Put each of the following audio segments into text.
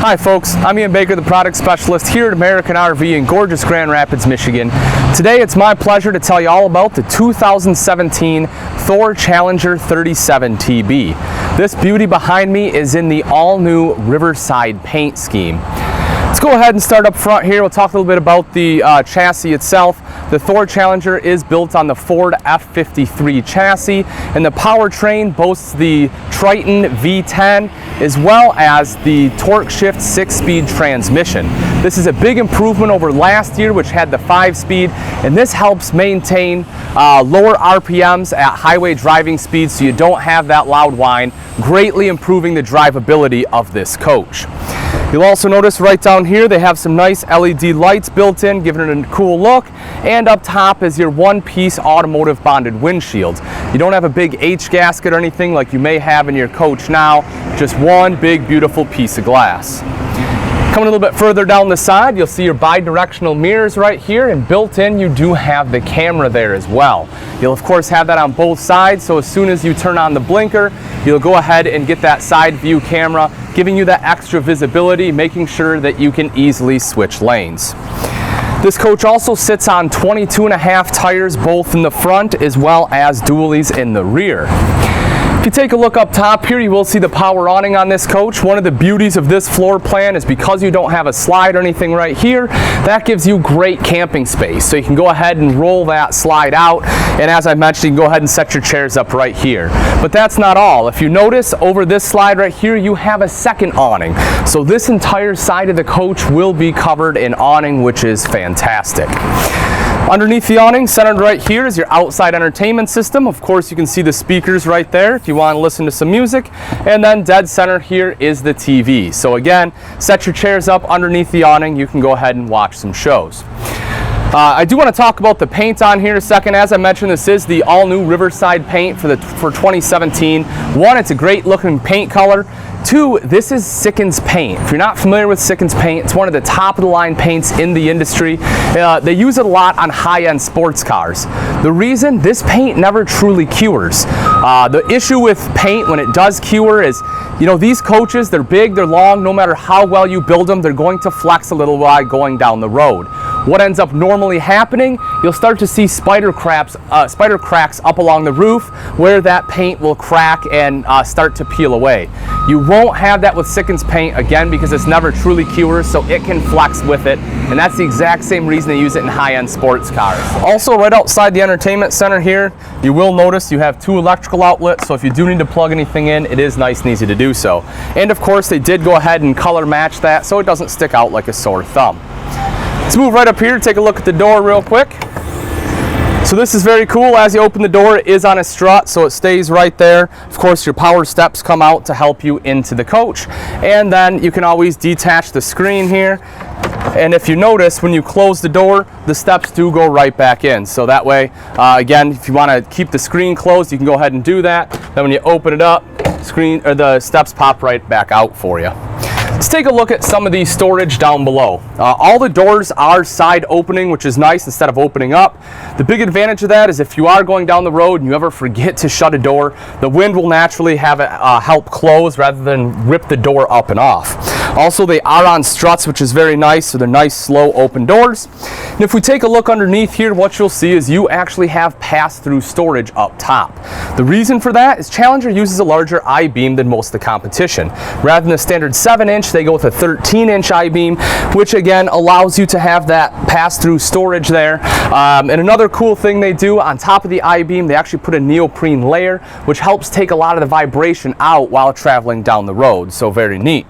Hi folks, I'm Ian Baker, the product specialist here at American RV in gorgeous Grand Rapids, Michigan. Today it's my pleasure to tell you all about the 2017 Thor Challenger 37 TB. This beauty behind me is in the all-new Riverside paint scheme. Let's go ahead and start up front here. We'll talk a little bit about the chassis itself. The Thor Challenger is built on the Ford F53 chassis, and the powertrain boasts the Triton V10 as well as the torque shift 6-speed transmission. This is a big improvement over last year, which had the 5-speed, and this helps maintain lower RPMs at highway driving speeds so you don't have that loud whine, greatly improving the drivability of this coach. You'll also notice right down here they have some nice LED lights built in, giving it a cool look, and up top is your one-piece automotive bonded windshield. You don't have a big H gasket or anything like you may have in your coach now, just one big beautiful piece of glass. Coming a little bit further down the side, you'll see your bi-directional mirrors right here, and built in you do have the camera there as well. You'll of course have that on both sides, so as soon as you turn on the blinker, you'll go ahead and get that side view camera, giving you that extra visibility, making sure that you can easily switch lanes. This coach also sits on 22.5 tires, both in the front as well as dualies in the rear. If you take a look up top here, you will see the power awning on this coach. One of the beauties of this floor plan is because you don't have a slide or anything right here, that gives you great camping space. So you can go ahead and roll that slide out, and as I mentioned, you can go ahead and set your chairs up right here. But that's not all. If you notice over this slide right here, you have a second awning. So this entire side of the coach will be covered in awning, which is fantastic. Underneath the awning, centered right here, is your outside entertainment system. Of course, you can see the speakers right there if you want to listen to some music. And then dead center here is the TV. So again, set your chairs up underneath the awning. You can go ahead and watch some shows. I do want to talk about the paint on here a second. As I mentioned, this is the all-new Riverside paint for 2017. One, it's a great looking paint color. Two, this is Sickens Paint. If you're not familiar with Sickens Paint, it's one of the top of the line paints in the industry. They use it a lot on high-end sports cars. The reason, this paint never truly cures. The issue with paint when it does cure is, you know, these coaches, they're big, they're long, no matter how well you build them, they're going to flex a little while going down the road. What ends up normally happening, you'll start to see spider cracks up along the roof where that paint will crack and start to peel away. You won't have that with Sickens Paint, again, because it's never truly cures, so it can flex with it, and that's the exact same reason they use it in high-end sports cars. Also, right outside the entertainment center here, you will notice you have 2 electrical outlets, so if you do need to plug anything in, it is nice and easy to do so. And of course, they did go ahead and color match that so it doesn't stick out like a sore thumb. Let's move right up here, take a look at the door real quick. So this is very cool. As you open the door, it is on a strut, so it stays right there. Of course, your power steps come out to help you into the coach. And then you can always detach the screen here. And if you notice, when you close the door, the steps do go right back in. So that way, again, if you want to keep the screen closed, you can go ahead and do that. Then when you open it up, the steps pop right back out for you. Let's take a look at some of the storage down below. All the doors are side opening, which is nice instead of opening up. The big advantage of that is if you are going down the road and you ever forget to shut a door, the wind will naturally have it help close rather than rip the door up and off. Also, they are on struts, which is very nice, so they're nice, slow open doors. And if we take a look underneath here, what you'll see is you actually have pass-through storage up top. The reason for that is Challenger uses a larger I-beam than most of the competition. Rather than the standard 7-inch, they go with a 13-inch I-beam, which again allows you to have that pass-through storage there. And another cool thing they do, on top of the I-beam, they actually put a neoprene layer, which helps take a lot of the vibration out while traveling down the road, so very neat.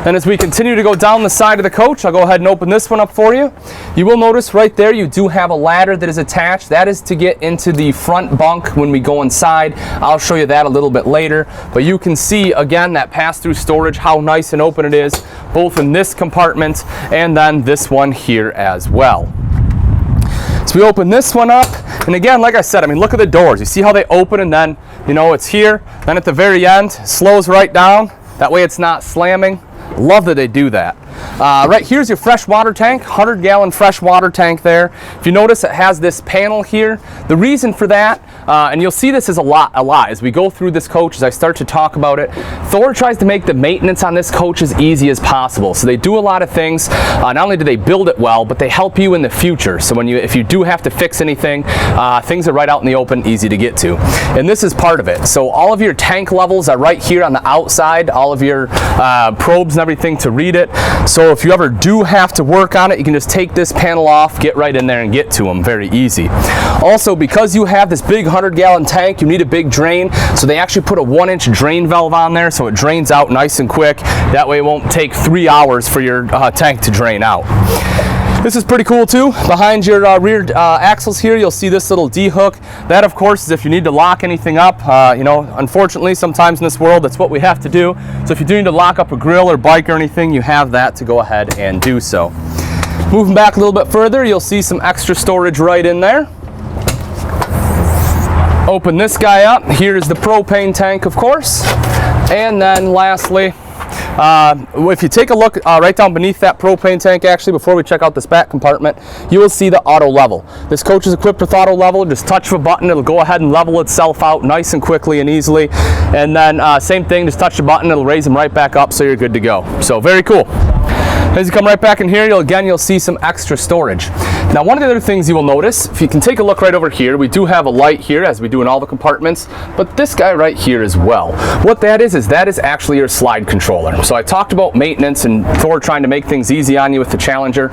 Then as we continue to go down the side of the coach, I'll go ahead and open this one up for you. You will notice right there you do have a ladder that is attached. That is to get into the front bunk when we go inside. I'll show you that a little bit later. But you can see, again, that pass-through storage, how nice and open it is, both in this compartment and then this one here as well. So we open this one up, and again, like I said, I mean, look at the doors. You see how they open and then, you know, it's here. Then at the very end, slows right down. That way it's not slamming. Love that they do that. Right here's your fresh water tank, 100-gallon fresh water tank there. If you notice, it has this panel here. The reason for that, and you'll see this is a lot as we go through this coach, as I start to talk about it. Thor tries to make the maintenance on this coach as easy as possible. So they do a lot of things. Not only do they build it well, but they help you in the future. So if you do have to fix anything, things are right out in the open, easy to get to. And this is part of it. So all of your tank levels are right here on the outside, all of your probes and everything to read it. So if you ever do have to work on it, you can just take this panel off, get right in there and get to them very easy. Also, because you have this big 100-gallon tank, you need a big drain. So they actually put a 1-inch drain valve on there so it drains out nice and quick. That way it won't take 3 hours for your tank to drain out. This is pretty cool too. Behind your rear axles here, you'll see this little D-hook. That, of course, is if you need to lock anything up. You know, unfortunately, sometimes in this world, that's what we have to do. So if you do need to lock up a grill or bike or anything, you have that to go ahead and do so. Moving back a little bit further, you'll see some extra storage right in there. Open this guy up. Here's the propane tank, of course. And then lastly, if you take a look right down beneath that propane tank, actually, before we check out this back compartment, you will see the auto level. This coach is equipped with auto level. Just touch of a button, it'll go ahead and level itself out nice and quickly and easily. And then same thing, just touch the button, it'll raise them right back up so you're good to go. So very cool. As you come right back in here, you'll see some extra storage. Now, one of the other things you will notice, if you can take a look right over here, we do have a light here as we do in all the compartments, but this guy right here as well. What that is actually your slide controller. So I talked about maintenance and Thor trying to make things easy on you with the Challenger.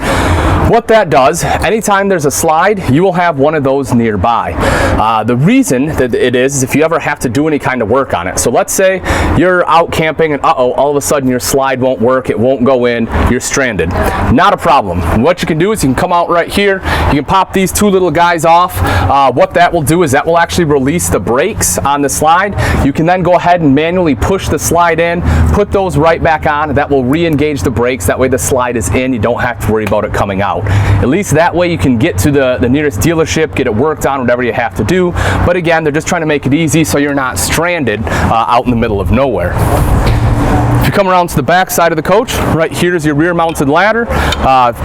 What that does, anytime there's a slide, you will have one of those nearby. The reason that it is if you ever have to do any kind of work on it. So let's say you're out camping and all of a sudden your slide won't work, it won't go in, you're stranded. Not a problem. What you can do is you can come out right here, you can pop these two little guys off. What that will do is that will actually release the brakes on the slide. You can then go ahead and manually push the slide in, put those right back on. That will re-engage the brakes. That way the slide is in. You don't have to worry about it coming out. At least that way you can get to the nearest dealership, get it worked on, whatever you have to do. But again, they're just trying to make it easy so you're not stranded out in the middle of nowhere. If you come around to the back side of the coach, right here is your rear mounted ladder.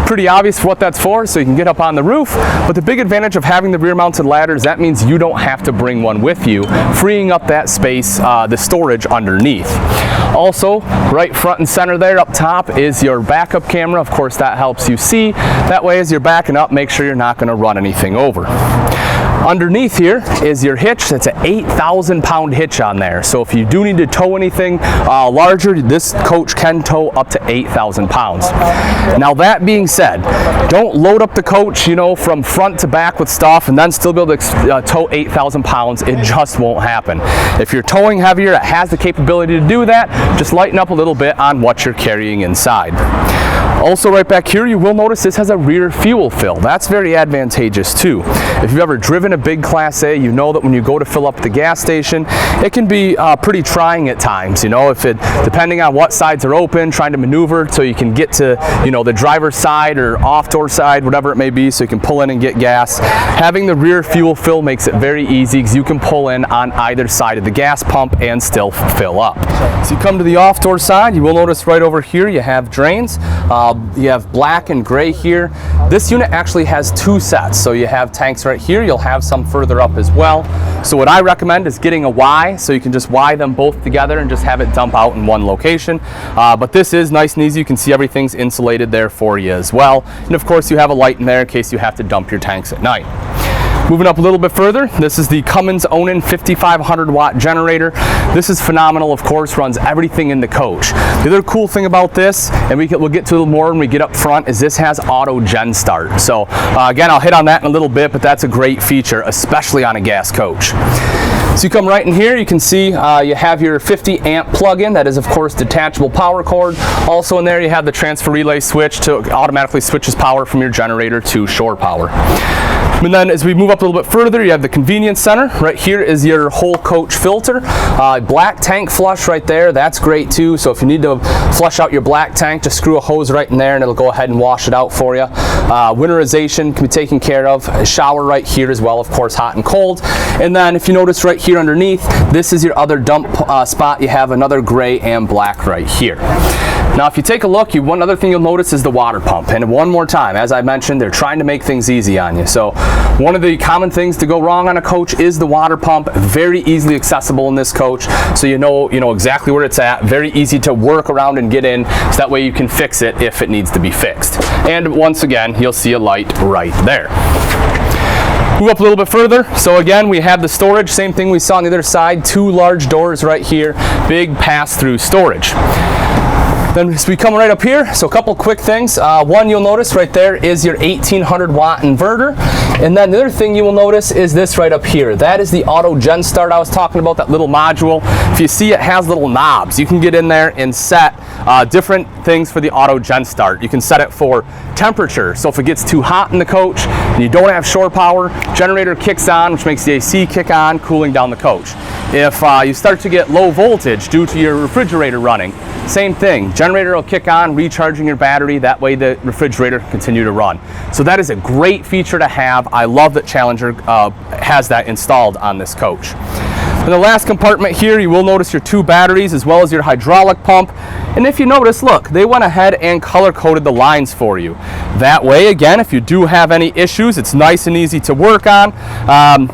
Pretty obvious what that's for, so you can get up on the roof. But the big advantage of having the rear mounted ladder is that means you don't have to bring one with you, freeing up that space, the storage underneath. Also, right front and center there up top is your backup camera. Of course, that helps you see. That way, as you're backing up, make sure you're not going to run anything over. Underneath here is your hitch. It's an 8,000-pound hitch on there. So if you do need to tow anything larger, this coach can tow up to 8,000 pounds. Now, that being said, don't load up the coach, you know, from front to back with stuff and then still be able to tow 8,000 pounds. It just won't happen. If you're towing heavier, it has the capability to do that. Just lighten up a little bit on what you're carrying inside. Also, right back here, you will notice this has a rear fuel fill. That's very advantageous too. If you've ever driven a big Class A, you know that when you go to fill up the gas station, it can be pretty trying at times. You know, depending on what sides are open, trying to maneuver so you can get to, you know, the driver's side or off door side, whatever it may be, so you can pull in and get gas. Having the rear fuel fill makes it very easy because you can pull in on either side of the gas pump and still fill up. So you come to the off door side, you will notice right over here you have drains. You have black and gray here. This unit actually has two sets. So you have tanks right here. You'll have some further up as well. So what I recommend is getting a Y, so you can just Y them both together and just have it dump out in one location. But this is nice and easy. You can see everything's insulated there for you as well. And of course you have a light in there in case you have to dump your tanks at night. Moving up a little bit further, this is the Cummins Awning 5500 watt generator. This is phenomenal, of course, runs everything in the coach. The other cool thing about this, and we'll get to a little more when we get up front, is this has auto gen start. So again, I'll hit on that in a little bit, but that's a great feature, especially on a gas coach. So you come right in here, you can see you have your 50 amp plug-in. That is, of course, detachable power cord. Also in there, you have the transfer relay switch to automatically switches power from your generator to shore power. And then as we move up a little bit further, you have the convenience center. Right here is your whole coach filter. Black tank flush right there, that's great too. So if you need to flush out your black tank, just screw a hose right in there and it'll go ahead and wash it out for you. Winterization can be taken care of. A shower right here as well, of course, hot and cold. And then if you notice right here underneath, this is your other dump spot. You have another gray and black right here. Now if you take a look, one other thing you'll notice is the water pump. And one more time, as I mentioned, they're trying to make things easy on you. So one of the common things to go wrong on a coach is the water pump. Very easily accessible in this coach, so you know exactly where it's at. Very easy to work around and get in, so that way you can fix it if it needs to be fixed. And once again, you'll see a light right there. Move up a little bit further. So again, we have the storage, same thing we saw on the other side, 2 large doors right here, big pass-through storage. Then as we come right up here, so a couple quick things. One you'll notice right there is your 1800 watt inverter. And then the other thing you will notice is this right up here. That is the auto gen start I was talking about, that little module. If you see, it has little knobs. You can get in there and set different things for the auto gen start. You can set it for temperature. So if it gets too hot in the coach and you don't have shore power, generator kicks on, which makes the AC kick on, cooling down the coach. If you start to get low voltage due to your refrigerator running, same thing. Generator will kick on, recharging your battery. That way the refrigerator can continue to run. So that is a great feature to have. I love that Challenger has that installed on this coach. In the last compartment here, you will notice your 2 batteries as well as your hydraulic pump. And if you notice, look, they went ahead and color-coded the lines for you. That way, again, if you do have any issues, it's nice and easy to work on.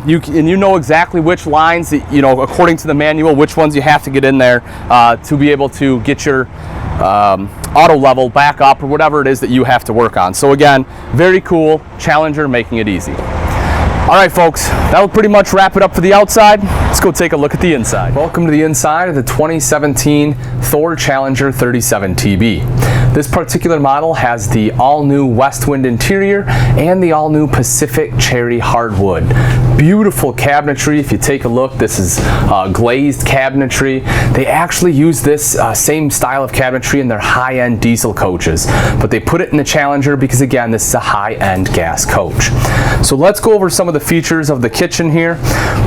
You know exactly which lines, according to the manual, which ones you have to get in there to be able to get your auto level back up or whatever it is that you have to work on. So again, very cool. Challenger making it easy. All right, folks, that'll pretty much wrap it up for the outside. Let's go take a look at the inside. Welcome to the inside of the 2017 Thor Challenger 37 TB. This particular model has the all-new Westwind interior and the all-new Pacific Cherry hardwood. Beautiful cabinetry. If you take a look, this is glazed cabinetry. They actually use this same style of cabinetry in their high-end diesel coaches, but they put it in the Challenger because, again, this is a high-end gas coach. So let's go over some of the features of the kitchen here.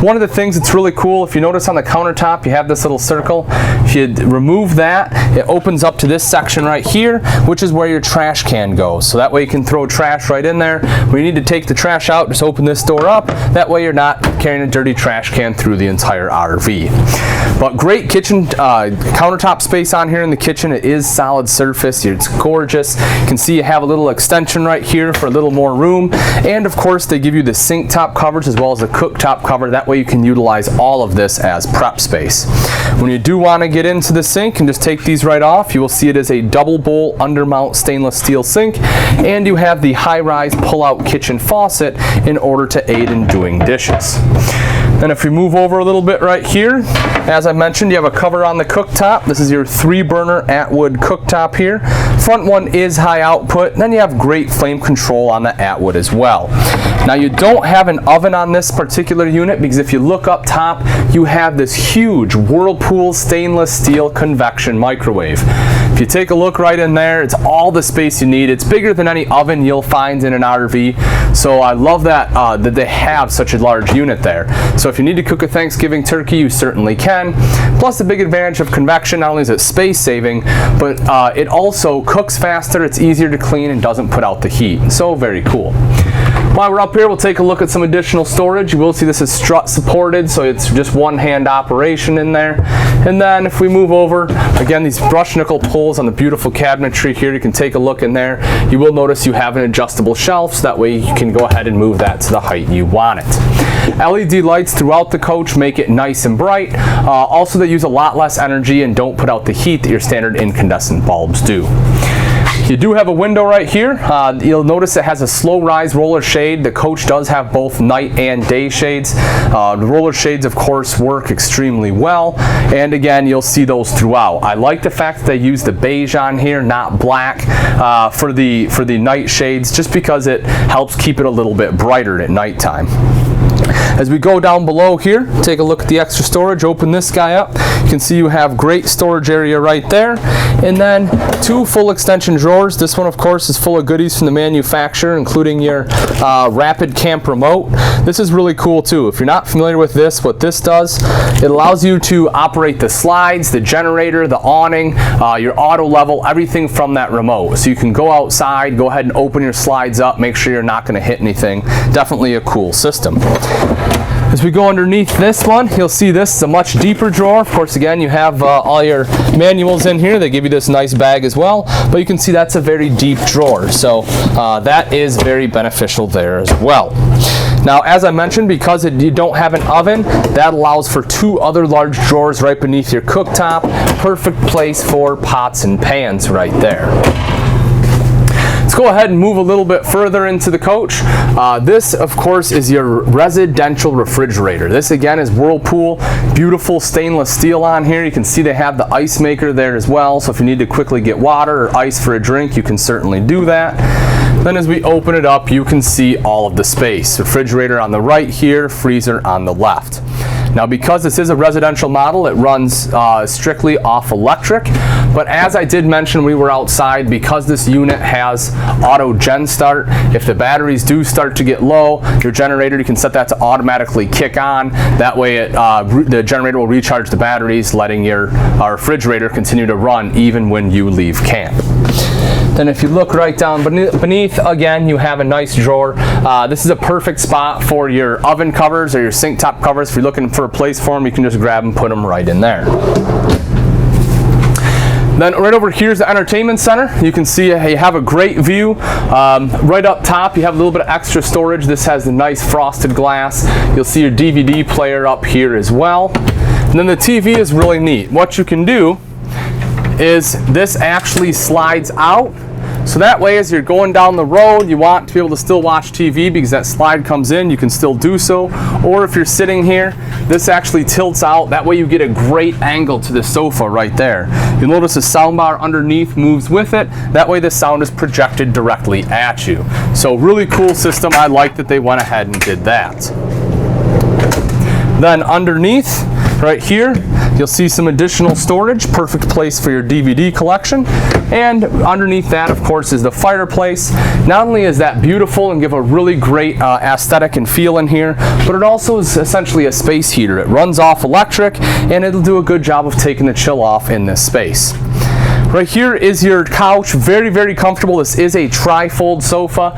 One of the things that's really cool, if you notice on the countertop, you have this little circle. If you remove that, it opens up to this section right here, which is where your trash can goes. So that way you can throw trash right in there. When you need to take the trash out, just open this door up. That way you're not carrying a dirty trash can through the entire RV. But great kitchen countertop space on here in the kitchen. It is solid surface. It's gorgeous. You can see you have a little extension right here for a little more room. And of course, they give you the sink top coverage as well as the cooktop cover. That way you can utilize all of this as prep space. When you do want to get into the sink and just take these right off, you will see it is a double bowl undermount stainless steel sink, and you have the high-rise pull-out kitchen faucet in order to aid in doing dishes. Then if we move over a little bit right here, as I mentioned, you have a cover on the cooktop. This is your 3-burner Atwood cooktop here. Front one is high output. Then you have great flame control on the Atwood as well. Now you don't have an oven on this particular unit because if you look up top, you have this huge Whirlpool stainless steel convection microwave. If you take a look right in there, it's all the space you need. It's bigger than any oven you'll find in an RV. So I love that that they have such a large unit there. So if you need to cook a Thanksgiving turkey, you certainly can. Plus the big advantage of convection, not only is it space saving, but it also cooks faster, it's easier to clean, and doesn't put out the heat. So very cool. While we're up here, we'll take a look at some additional storage. You will see this is strut supported, so it's just one-hand operation in there. And then if we move over, again, these brush nickel pulls on the beautiful cabinetry here, you can take a look in there. You will notice you have an adjustable shelf, so that way you can go ahead and move that to the height you want it. LED lights throughout the coach make it nice and bright. Also, they use a lot less energy and don't put out the heat that your standard incandescent bulbs do. You do have a window right here. You'll notice it has a slow rise roller shade. The coach does have both night and day shades. The roller shades, of course, work extremely well. And again, you'll see those throughout. I like the fact that they use the beige on here, not black, for the night shades, just because it helps keep it a little bit brighter at nighttime. As we go down below here, take a look at the extra storage, open this guy up. You can see you have great storage area right there. And then 2 full extension drawers. This one, of course, is full of goodies from the manufacturer, including your Rapid Camp remote. This is really cool too. If you're not familiar with this, what this does, it allows you to operate the slides, the generator, the awning, your auto level, everything from that remote. So you can go outside, go ahead and open your slides up, make sure you're not going to hit anything. Definitely a cool system. As we go underneath this one, you'll see this is a much deeper drawer. Of course, again, you have all your manuals in here. They give you this nice bag as well, but you can see that's a very deep drawer. So that is very beneficial there as well. Now, as I mentioned, because you don't have an oven, that allows for 2 other large drawers right beneath your cooktop. Perfect place for pots and pans right there. Let's go ahead and move a little bit further into the coach. This, of course, is your residential refrigerator. This, again, is Whirlpool. Beautiful stainless steel on here. You can see they have the ice maker there as well, so if you need to quickly get water or ice for a drink, you can certainly do that. Then as we open it up, you can see all of the space. Refrigerator on the right here, freezer on the left. Now, because this is a residential model, it runs strictly off electric, but as I did mention, we were outside, because this unit has auto gen start. If the batteries do start to get low, your generator, you can set that to automatically kick on. That way the generator will recharge the batteries, letting your refrigerator continue to run even when you leave camp. Then if you look right down beneath, again, you have a nice drawer. This is a perfect spot for your oven covers or your sink top covers. If you're looking for a place for them, you can just grab and put them right in there. Then right over here is the entertainment center. You can see you have a great view. Right up top, you have a little bit of extra storage. This has the nice frosted glass. You'll see your DVD player up here as well. And then the TV is really neat. What you can do is this actually slides out. So that way, as you're going down the road, you want to be able to still watch TV because that slide comes in, you can still do so. Or if you're sitting here, this actually tilts out. That way you get a great angle to the sofa right there. You'll notice the soundbar underneath moves with it. That way the sound is projected directly at you. So really cool system. I like that they went ahead and did that. Then underneath, right here, you'll see some additional storage, perfect place for your DVD collection. And underneath that, of course, is the fireplace. Not only is that beautiful and give a really great aesthetic and feel in here, but it also is essentially a space heater. It runs off electric, and it'll do a good job of taking the chill off in this space. Right here is your couch. Very, very comfortable. This is a tri-fold sofa.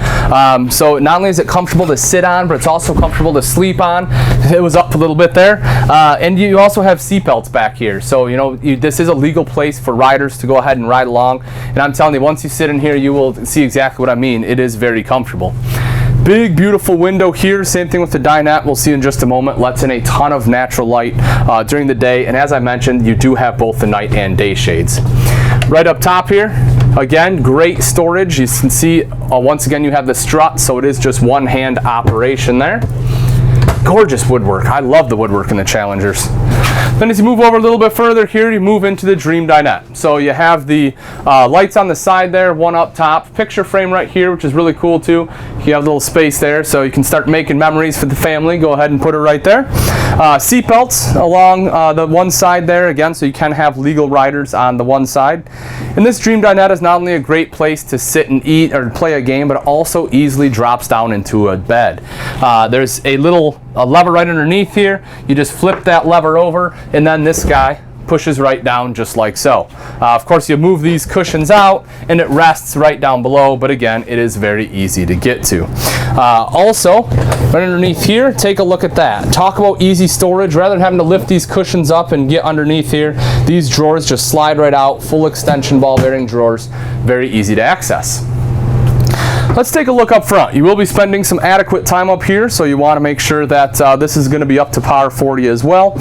So not only is it comfortable to sit on, but it's also comfortable to sleep on. It was up a little bit there. And you also have seat belts back here. So, you know, this is a legal place for riders to go ahead and ride along. And I'm telling you, once you sit in here, you will see exactly what I mean. It is very comfortable. Big, beautiful window here. Same thing with the dinette. We'll see in just a moment. Lets in a ton of natural light during the day. And as I mentioned, you do have both the night and day shades. Right up top here, again, great storage. You can see, once again, you have the strut, so it is just one-hand operation there. Gorgeous woodwork. I love the woodwork in the Challengers. Then as you move over a little bit further here, you move into the Dream Dinette. So you have the lights on the side there, one up top, picture frame right here, which is really cool too. You have a little space there, so you can start making memories for the family. Go ahead and put it right there. Seat belts along the one side there, again, so you can have legal riders on the one side. And this Dream Dinette is not only a great place to sit and eat or play a game, but it also easily drops down into a bed. There's a little lever right underneath here. You just flip that lever over, and then this guy pushes right down just like so. Of course, you move these cushions out and it rests right down below, but again, it is very easy to get to. Also, right underneath here, take a look at that. Talk about easy storage. Rather than having to lift these cushions up and get underneath here, these drawers just slide right out, full extension ball bearing drawers, very easy to access. Let's take a look up front. You will be spending some adequate time up here, so you want to make sure that this is going to be up to par for you as well.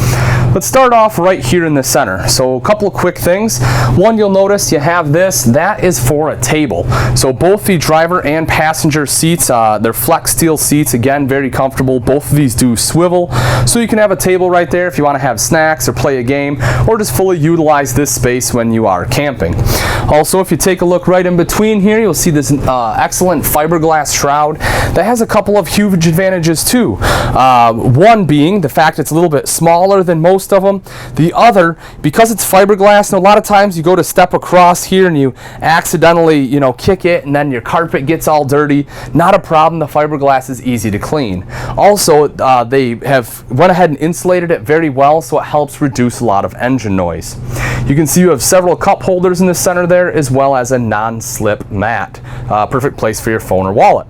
Let's start off right here in the center. So a couple of quick things. One, you'll notice you have this. That is for a table. So both the driver and passenger seats, they're flex steel seats. Again, very comfortable. Both of these do swivel. So you can have a table right there if you want to have snacks or play a game, or just fully utilize this space when you are camping. Also, if you take a look right in between here, you'll see this excellent fiberglass shroud. That has a couple of huge advantages too. One being the fact it's a little bit smaller than most of them. The other, because it's fiberglass, and a lot of times you go to step across here and you accidentally, you know, kick it, and then your carpet gets all dirty. Not a problem. The fiberglass is easy to clean. Also, they have went ahead and insulated it very well, so it helps reduce a lot of engine noise. You can see you have several cup holders in the center there, as well as a non-slip mat. Perfect place for your phone or wallet.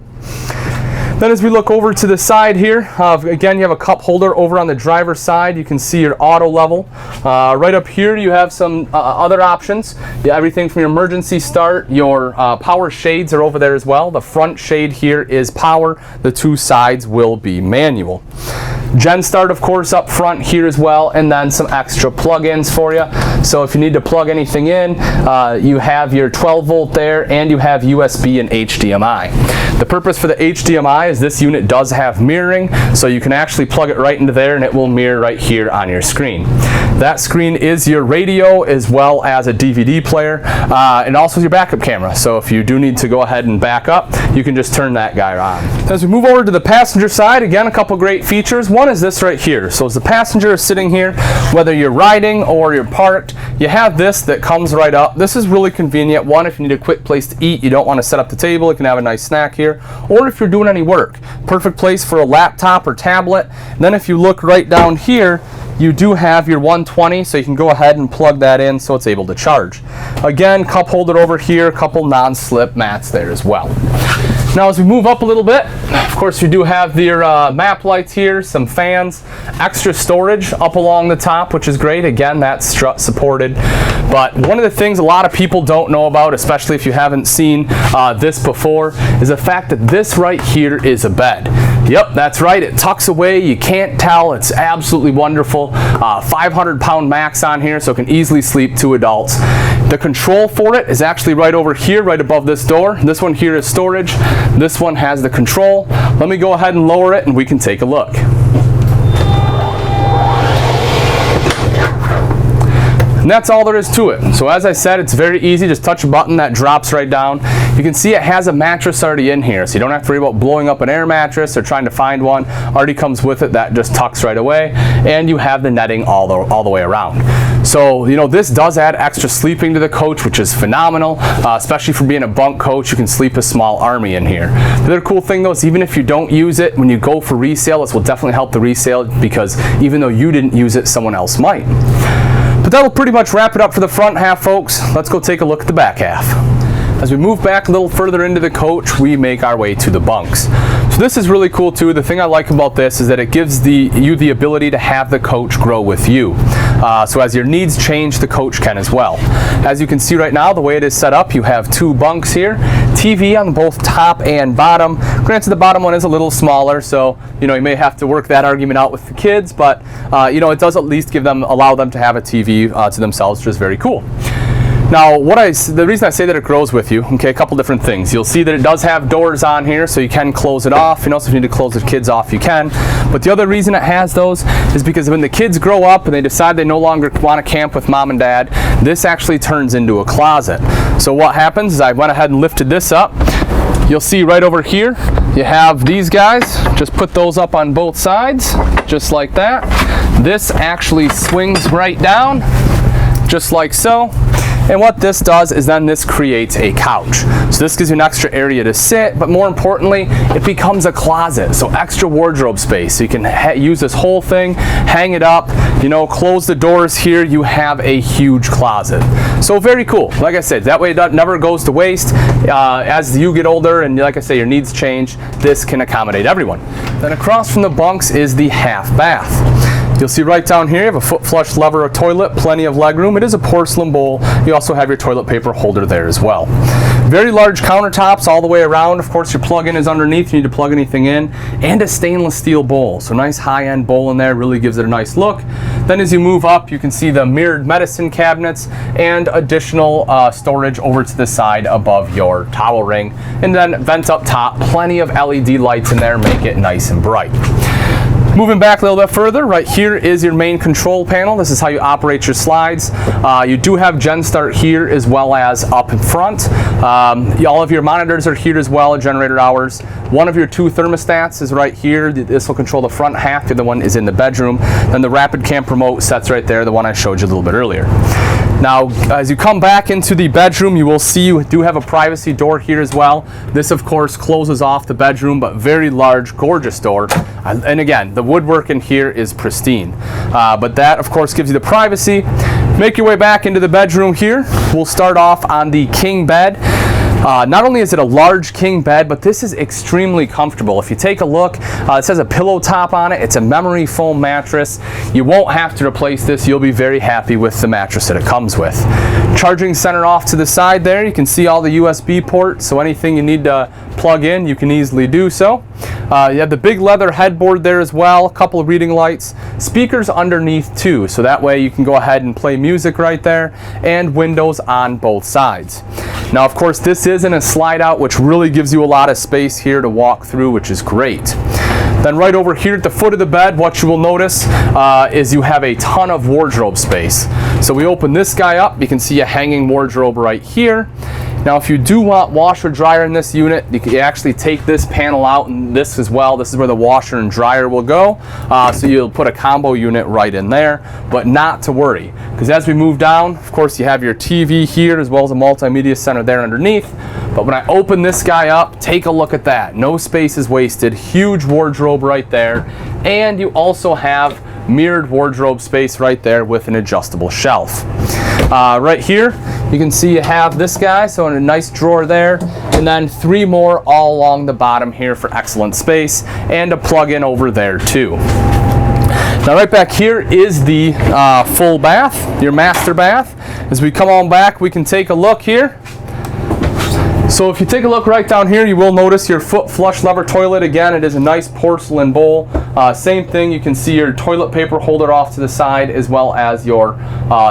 Then as we look over to the side here, again, you have a cup holder over on the driver's side. You can see your auto level. Right up here, you have some other options. Everything from your emergency start, your power shades are over there as well. The front shade here is power. The two sides will be manual. Gen start, of course, up front here as well, and then some extra plug-ins for you. So if you need to plug anything in, you have your 12 volt there, and you have USB and HDMI. The purpose for the HDMI is this unit does have mirroring, so you can actually plug it right into there and it will mirror right here on your screen. That screen is your radio as well as a DVD player, and also your backup camera. So if you do need to go ahead and back up, you can just turn that guy on. As we move over to the passenger side, again, a couple great features. One is this right here. So as the passenger is sitting here, whether you're riding or you're parked, you have this that comes right up. This is really convenient. One, if you need a quick place to eat, you don't want to set up the table, you can have a nice snack here. Or if you're doing any work, perfect place for a laptop or tablet. Then if you look right down here, you do have your 120, so you can go ahead and plug that in so it's able to charge. Again, cup holder over here, a couple non-slip mats there as well. Now as we move up a little bit, of course you do have your map lights here, some fans, extra storage up along the top, which is great. Again, that's strut supported. But one of the things a lot of people don't know about, especially if you haven't seen this before, is the fact that this right here is a bed. Yep, that's right, it tucks away, you can't tell, it's absolutely wonderful. 500-pound max on here, so it can easily sleep 2 adults. The control for it is actually right over here, right above this door. This one here is storage. This one has the control. Let me go ahead and lower it and we can take a look. And that's all there is to it. So as I said, it's very easy. Just touch a button, that drops right down. You can see it has a mattress already in here, so you don't have to worry about blowing up an air mattress or trying to find one. Already comes with it. That just tucks right away. And you have the netting all the way around. So, you know, this does add extra sleeping to the coach, which is phenomenal, especially for being a bunk coach. You can sleep a small army in here. The other cool thing though is even if you don't use it, when you go for resale, this will definitely help the resale, because even though you didn't use it, someone else might. But that'll pretty much wrap it up for the front half, folks. Let's go take a look at the back half. As we move back a little further into the coach, we make our way to the bunks. So this is really cool too. The thing I like about this is that it gives you the ability to have the coach grow with you. So as your needs change, the coach can as well. As you can see right now, the way it is set up, you have 2 bunks here, TV on both top and bottom. Granted, the bottom one is a little smaller, so you know you may have to work that argument out with the kids, but you know, it does at least allow them to have a TV to themselves, which is very cool. Now, the reason I say that it grows with you, okay, a couple different things. You'll see that it does have doors on here, so you can close it off. You know, so if you need to close the kids off, you can. But the other reason it has those is because when the kids grow up and they decide they no longer want to camp with mom and dad, this actually turns into a closet. So what happens is I went ahead and lifted this up. You'll see right over here, you have these guys. Just put those up on both sides, just like that. This actually swings right down, just like so. And what this does is then this creates a couch. So this gives you an extra area to sit, but more importantly, it becomes a closet. So extra wardrobe space. So you can use this whole thing, hang it up, you know, close the doors here, you have a huge closet. So very cool. Like I said, that way it never goes to waste. As you get older and like I say, your needs change, this can accommodate everyone. Then across from the bunks is the half bath. You'll see right down here, you have a foot flush lever toilet, plenty of leg room. It is a porcelain bowl. You also have your toilet paper holder there as well. Very large countertops all the way around. Of course, your plug-in is underneath. You need to plug anything in. And a stainless steel bowl. So nice high-end bowl in there. Really gives it a nice look. Then as you move up, you can see the mirrored medicine cabinets and additional storage over to the side above your towel ring. And then vent up top. Plenty of LED lights in there. Make it nice and bright. Moving back a little bit further, right here is your main control panel. This is how you operate your slides. You do have Gen Start here as well as up in front. All of your monitors are here as well, generator hours. One of your 2 thermostats is right here. This will control the front half. The other one is in the bedroom. Then the Rapid Camp remote sets right there, the one I showed you a little bit earlier. Now, as you come back into the bedroom, you will see you do have a privacy door here as well. This, of course, closes off the bedroom, but very large, gorgeous door. And again, the woodwork in here is pristine. But that, of course, gives you the privacy. Make your way back into the bedroom here. We'll start off on the king bed. Not only is it a large king bed, but this is extremely comfortable. If you take a look, it says a pillow top on it. It's a memory foam mattress. You won't have to replace this. You'll be very happy with the mattress that it comes with. Charging center off to the side there. You can see all the USB ports, so anything you need to plug in, you can easily do so. You have the big leather headboard there as well, a couple of reading lights, speakers underneath too, so that way you can go ahead and play music right there, and windows on both sides. Now, of course, this isn't a slide out, which really gives you a lot of space here to walk through, which is great. Then right over here at the foot of the bed, what you will notice is you have a ton of wardrobe space. So we open this guy up, you can see a hanging wardrobe right here. Now, if you do want washer dryer in this unit, you can actually take this panel out and this as well. This is where the washer and dryer will go. So you'll put a combo unit right in there, but not to worry, because as we move down, of course, you have your TV here as well as a multimedia center there underneath. But when I open this guy up, take a look at that. No space is wasted. Huge wardrobe right there. And you also have mirrored wardrobe space right there with an adjustable shelf. Right here, you can see you have this guy, so in a nice drawer there, and then 3 more all along the bottom here for excellent space, and a plug-in over there too. Now right back here is the full bath, your master bath. As we come on back, we can take a look here. So if you take a look right down here, you will notice your foot flush lever toilet. Again, it is a nice porcelain bowl. Same thing, you can see your toilet paper holder off to the side, as well as your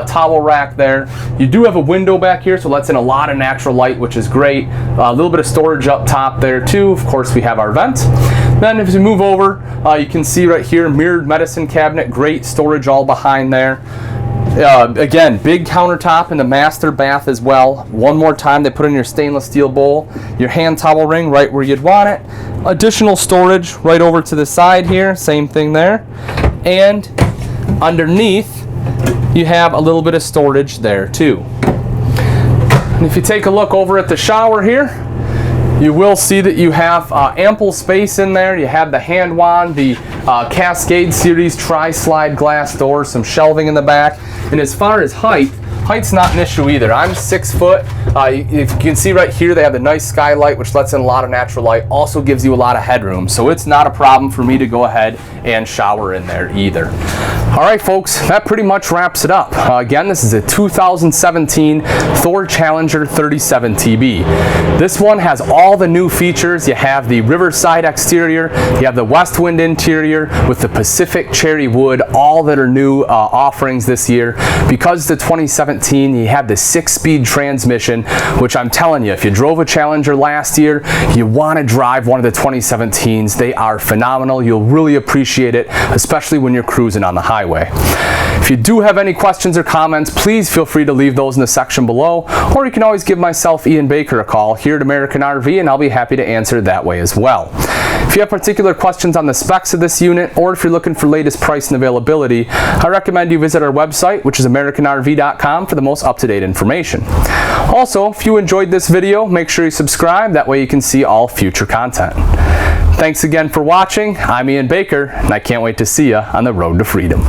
towel rack there. You do have a window back here, so lets in a lot of natural light, which is great. A little bit of storage up top there too. Of course, we have our vent. Then if you move over, you can see right here, mirrored medicine cabinet, great storage all behind there. Again, big countertop in the master bath as well. One more time, they put in your stainless steel bowl, your hand towel ring right where you'd want it. Additional storage right over to the side here, same thing there. And underneath, you have a little bit of storage there too. And if you take a look over at the shower here, you will see that you have ample space in there. You have the hand wand, the Cascade Series tri-slide glass doors, some shelving in the back. And as far as height's not an issue either. I'm 6 foot. If you can see right here, they have the nice skylight, which lets in a lot of natural light. Also gives you a lot of headroom. So it's not a problem for me to go ahead and shower in there either. All right, folks, that pretty much wraps it up. Again, this is a 2017 Thor Challenger 37 TB. This one has all the new features. You have the Riverside exterior, you have the Westwind interior with the Pacific cherry wood, all that are new offerings this year. Because the 2017, you have the 6-speed transmission, which I'm telling you, if you drove a Challenger last year, you want to drive one of the 2017s. They are phenomenal. You'll really appreciate it, especially when you're cruising on the highway. If you do have any questions or comments, please feel free to leave those in the section below, or you can always give myself, Ian Baker, a call here at American RV, and I'll be happy to answer that way as well. If you have particular questions on the specs of this unit, or if you're looking for latest price and availability, I recommend you visit our website, which is AmericanRV.com, for the most up-to-date information. Also, if you enjoyed this video, make sure you subscribe. That way you can see all future content. Thanks again for watching. I'm Ian Baker, and I can't wait to see you on the road to freedom.